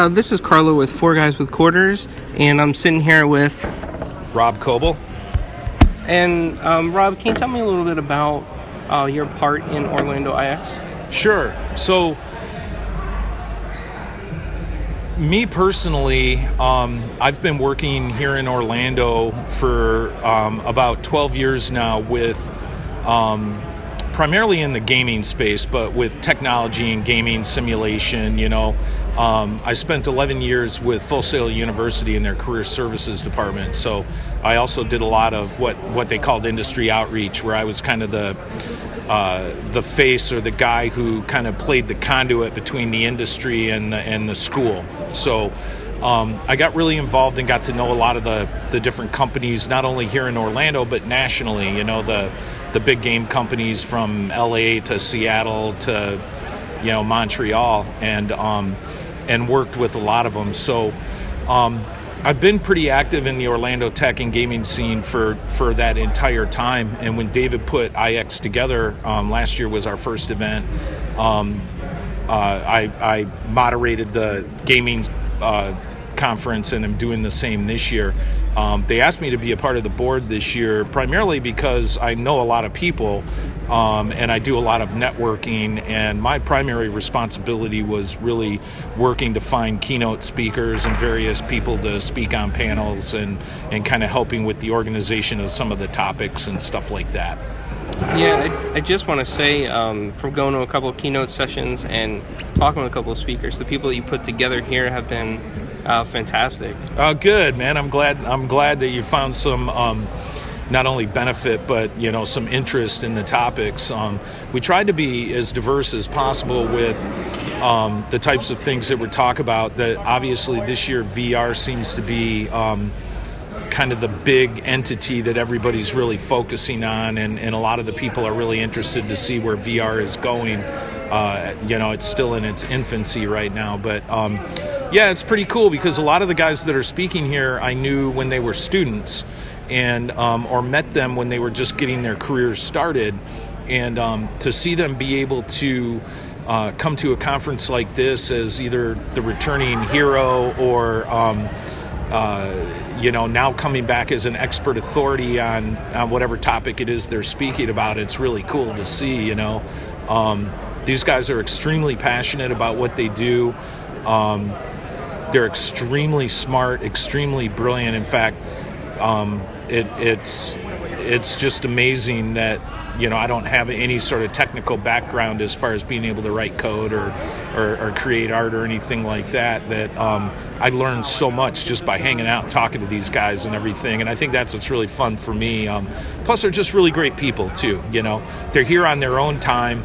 This is Carlo with Four Guys with Quarters, and I'm sitting here with Rob Coble. And Rob, can you tell me a little bit about your part in Orlando IX? Sure. So, me personally, I've been working here in Orlando for about 12 years now with primarily in the gaming space, but with technology and gaming simulation, I spent 11 years with Full Sail University in their career services department. So I also did a lot of what they called industry outreach, where I was kind of the face or the guy who kind of played the conduit between the industry and the school. So I got really involved and got to know a lot of the different companies, not only here in Orlando, but nationally, the big game companies from LA to Seattle to, Montreal, and worked with a lot of them. So I've been pretty active in the Orlando tech and gaming scene for that entire time. And when David put IX together, last year was our first event, I moderated the gaming conference, and I'm doing the same this year. They asked me to be a part of the board this year, primarily because I know a lot of people, and I do a lot of networking, and my primary responsibility was really working to find keynote speakers and various people to speak on panels and kind of helping with the organization of some of the topics and stuff like that. Yeah, I just want to say, from going to a couple of keynote sessions and talking with a couple of speakers, the people that you put together here have been fantastic. Oh, good, man. I'm glad that you found some not only benefit, but some interest in the topics. We tried to be as diverse as possible with the types of things that we talk about. That obviously this year VR seems to be kind of the big entity that everybody's really focusing on, and a lot of the people are really interested to see where VR is going. It's still in its infancy right now, but yeah, it's pretty cool because a lot of the guys that are speaking here I knew when they were students, and or met them when they were just getting their careers started, and to see them be able to come to a conference like this as either the returning hero or now coming back as an expert authority on whatever topic it is they're speaking about, it's really cool to see. These guys are extremely passionate about what they do. They're extremely smart, extremely brilliant. In fact, it's just amazing that I don't have any sort of technical background as far as being able to write code or create art or anything like that. I learned so much just by hanging out, talking to these guys and everything. And I think that's what's really fun for me. Plus, they're just really great people too. They're here on their own time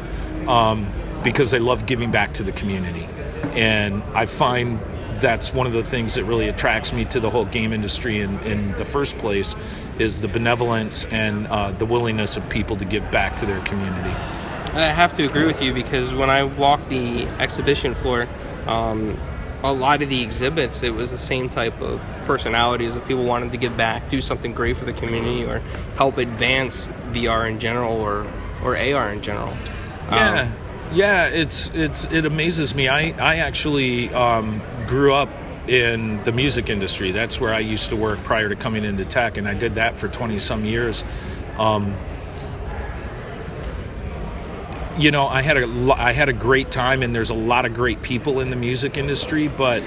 because they love giving back to the community, and I find that's one of the things that really attracts me to the whole game industry in the first place, is the benevolence and the willingness of people to give back to their community. I have to agree with you, because when I walked the exhibition floor, a lot of the exhibits, it was the same type of personalities that people wanted to give back, do something great for the community, or help advance VR in general or AR in general. Yeah, it amazes me. I actually grew up in the music industry. That's where I used to work prior to coming into tech, and I did that for 20-some years. I had a great time, and there's a lot of great people in the music industry, but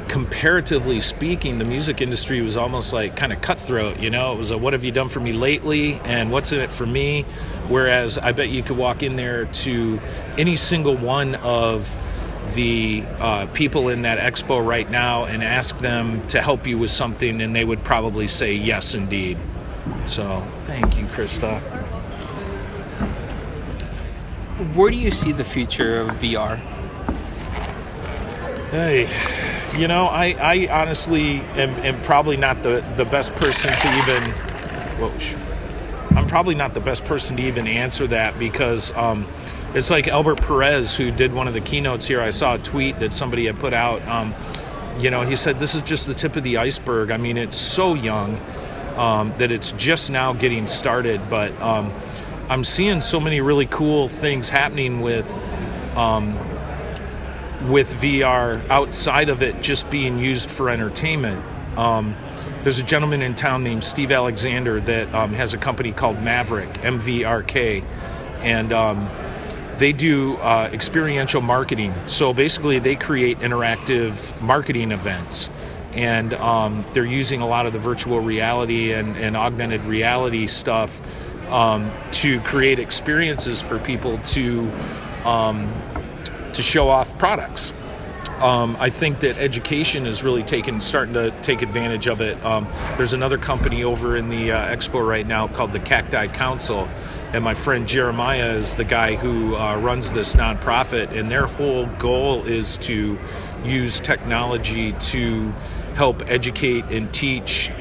comparatively speaking, the music industry was almost like kind of cutthroat. It was a what have you done for me lately, and what's in it for me. Whereas I bet you could walk in there to any single one of the people in that expo right now and ask them to help you with something, and they would probably say yes indeed. So thank you, Krista. Where do you see the future of VR? Hey, I honestly am probably not the best person to even... I'm probably not the best person to even answer that, because it's like Albert Perez, who did one of the keynotes here. I saw a tweet that somebody had put out. He said, this is just the tip of the iceberg. I mean, it's so young that it's just now getting started, but I'm seeing so many really cool things happening with with VR outside of it just being used for entertainment. There's a gentleman in town named Steve Alexander that has a company called Maverick, MVRK, and they do experiential marketing. So basically they create interactive marketing events, and they're using a lot of the virtual reality and augmented reality stuff to create experiences for people to show off products. I think that education is really starting to take advantage of it. There's another company over in the expo right now called the Cacti Council, and my friend Jeremiah is the guy who runs this nonprofit, and their whole goal is to use technology to help educate and teach,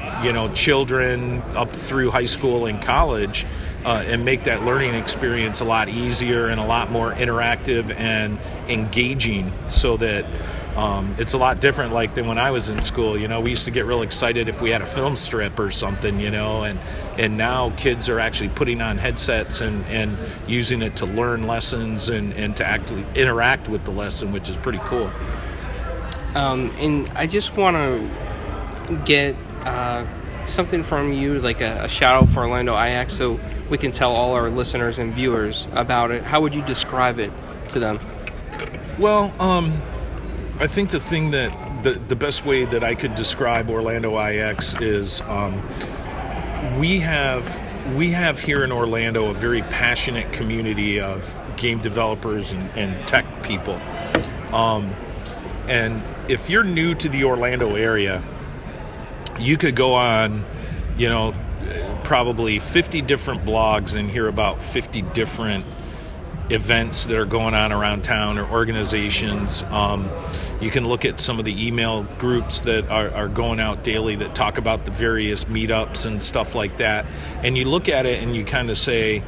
children up through high school and college, and make that learning experience a lot easier and a lot more interactive and engaging, so that it's a lot different than when I was in school. We used to get real excited if we had a film strip or something, and now kids are actually putting on headsets and using it to learn lessons and to actually interact with the lesson, which is pretty cool. And I just want to get something from you, like a shout out for Orlando IX, so we can tell all our listeners and viewers about it. How would you describe it to them? Well, I think the thing that the best way that I could describe Orlando IX is we have here in Orlando a very passionate community of game developers and tech people. And if you're new to the Orlando area, you could go on, probably 50 different blogs and hear about 50 different events that are going on around town, or organizations. You can look at some of the email groups that are going out daily that talk about the various meetups and stuff like that. And you look at it and you kind of say,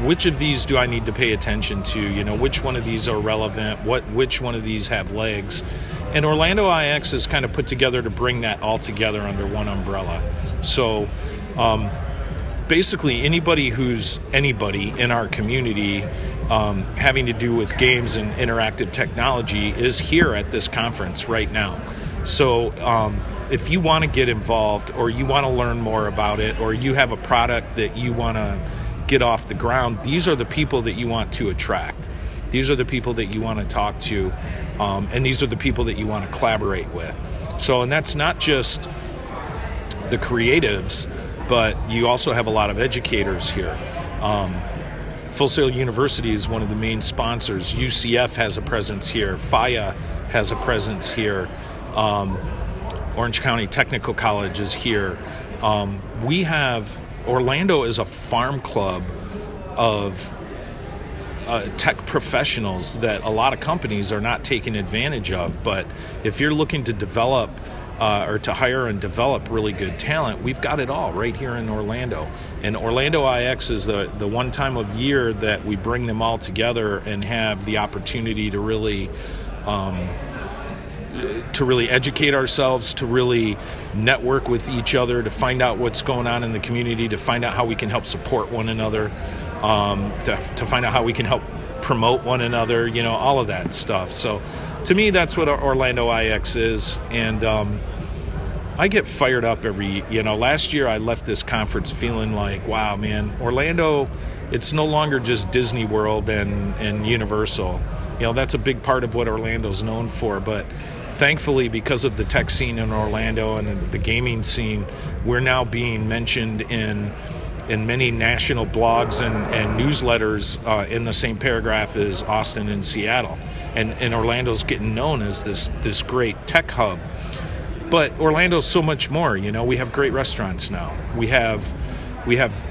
which of these do I need to pay attention to? Which one of these are relevant? Which one of these have legs? And Orlando IX is kind of put together to bring that all together under one umbrella. So basically anybody in our community having to do with games and interactive technology is here at this conference right now. So if you want to get involved, or you want to learn more about it, or you have a product that you want to get off the ground, these are the people that you want to attract. These are the people that you want to talk to, and these are the people that you want to collaborate with. So, and that's not just the creatives, but you also have a lot of educators here. Full Sail University is one of the main sponsors. UCF has a presence here. FIA has a presence here. Orange County Technical College is here. Orlando is a farm club of tech professionals that a lot of companies are not taking advantage of. But if you're looking to develop or to hire and develop really good talent, we've got it all right here in Orlando. And Orlando IX is the one time of year that we bring them all together and have the opportunity to really educate ourselves, to really network with each other, to find out what's going on in the community, to find out how we can help support one another, to find out how we can help promote one another, all of that stuff. So to me, that's what Orlando IX is. And I get fired up last year I left this conference feeling like, wow, man, Orlando, it's no longer just Disney World and Universal. That's a big part of what Orlando's known for, but thankfully, because of the tech scene in Orlando and the gaming scene, we're now being mentioned in many national blogs and newsletters in the same paragraph as Austin and Seattle. And Orlando's getting known as this great tech hub. But Orlando's so much more. We have great restaurants now. We have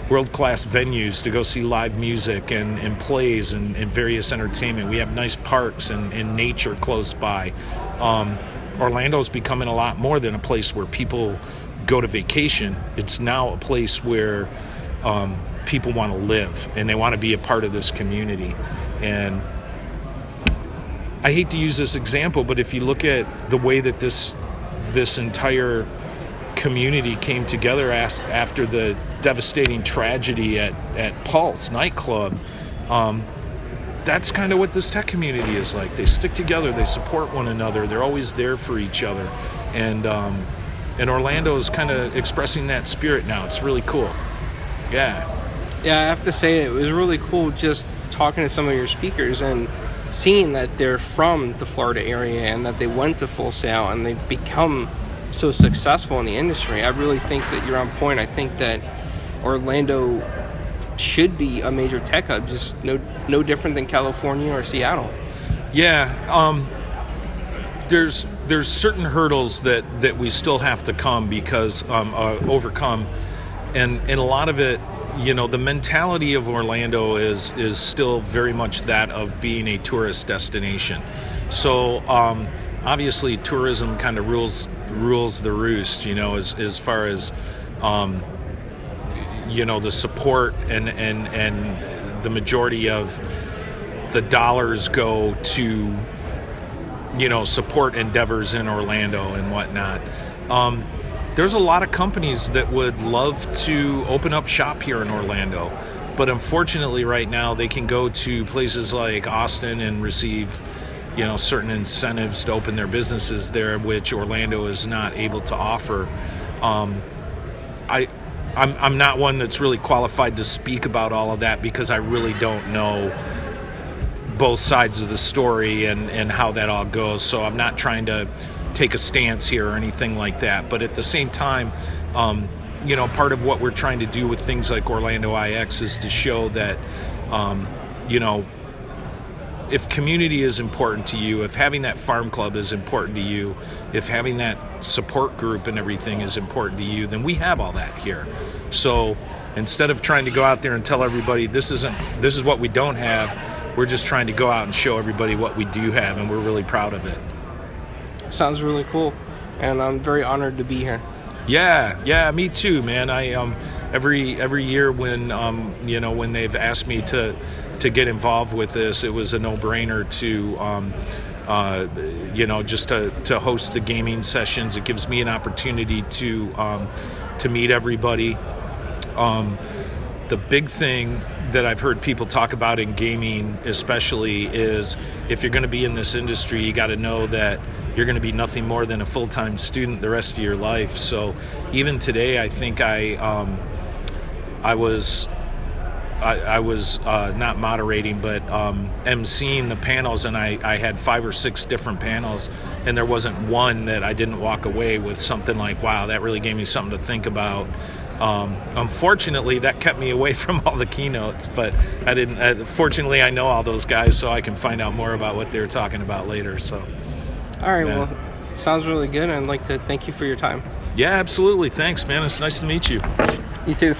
world-class venues to go see live music and plays and various entertainment. We have nice parks and nature close by. Orlando's becoming a lot more than a place where people go to vacation. It's now a place where people want to live, and they want to be a part of this community. And I hate to use this example, but if you look at the way that this entire community came together after the devastating tragedy at Pulse nightclub, that's kind of what this tech community is like. They stick together, they support one another, they're always there for each other, and Orlando is kind of expressing that spirit now. It's really cool. Yeah, I have to say it was really cool just talking to some of your speakers and seeing that they're from the Florida area and that they went to Full Sail and they've become so successful in the industry. I really think that you're on point. I think that Orlando should be a major tech hub, just no different than California or Seattle. Yeah, there's certain hurdles that we still have to overcome, and a lot of it, you know, the mentality of Orlando is still very much that of being a tourist destination. So obviously tourism kind of rules the roost, you know, as far as you know, the support and the majority of the dollars go to, you know, support endeavors in Orlando and whatnot. There's a lot of companies that would love to open up shop here in Orlando, but unfortunately right now they can go to places like Austin and receive, you know, certain incentives to open their businesses there, which Orlando is not able to offer. I'm not one that's really qualified to speak about all of that because I really don't know both sides of the story and how that all goes. So I'm not trying to take a stance here or anything like that. But at the same time, you know, part of what we're trying to do with things like Orlando IX is to show that, you know, if community is important to you, if having that farm club is important to you, if having that support group and everything is important to you, then we have all that here. So instead of trying to go out there and tell everybody this is what we don't have, we're just trying to go out and show everybody what we do have, and we're really proud of it. Sounds really cool, and I'm very honored to be here. Yeah, me too, man. I every year when you know, when they've asked me to get involved with this, it was a no-brainer to you know, just to host the gaming sessions. It gives me an opportunity to meet everybody. The big thing that I've heard people talk about in gaming especially is if you're going to be in this industry, you got to know that you're going to be nothing more than a full-time student the rest of your life. So even today, I think I was not moderating, but emceeing the panels, and I had 5 or 6 different panels, and there wasn't one that I didn't walk away with something like, wow, that really gave me something to think about. Unfortunately, that kept me away from all the keynotes, but I didn't. Fortunately, I know all those guys, so I can find out more about what they're talking about later. So, all right, yeah. Well, sounds really good, and I'd like to thank you for your time. Yeah, absolutely. Thanks, man. It's nice to meet you. You too.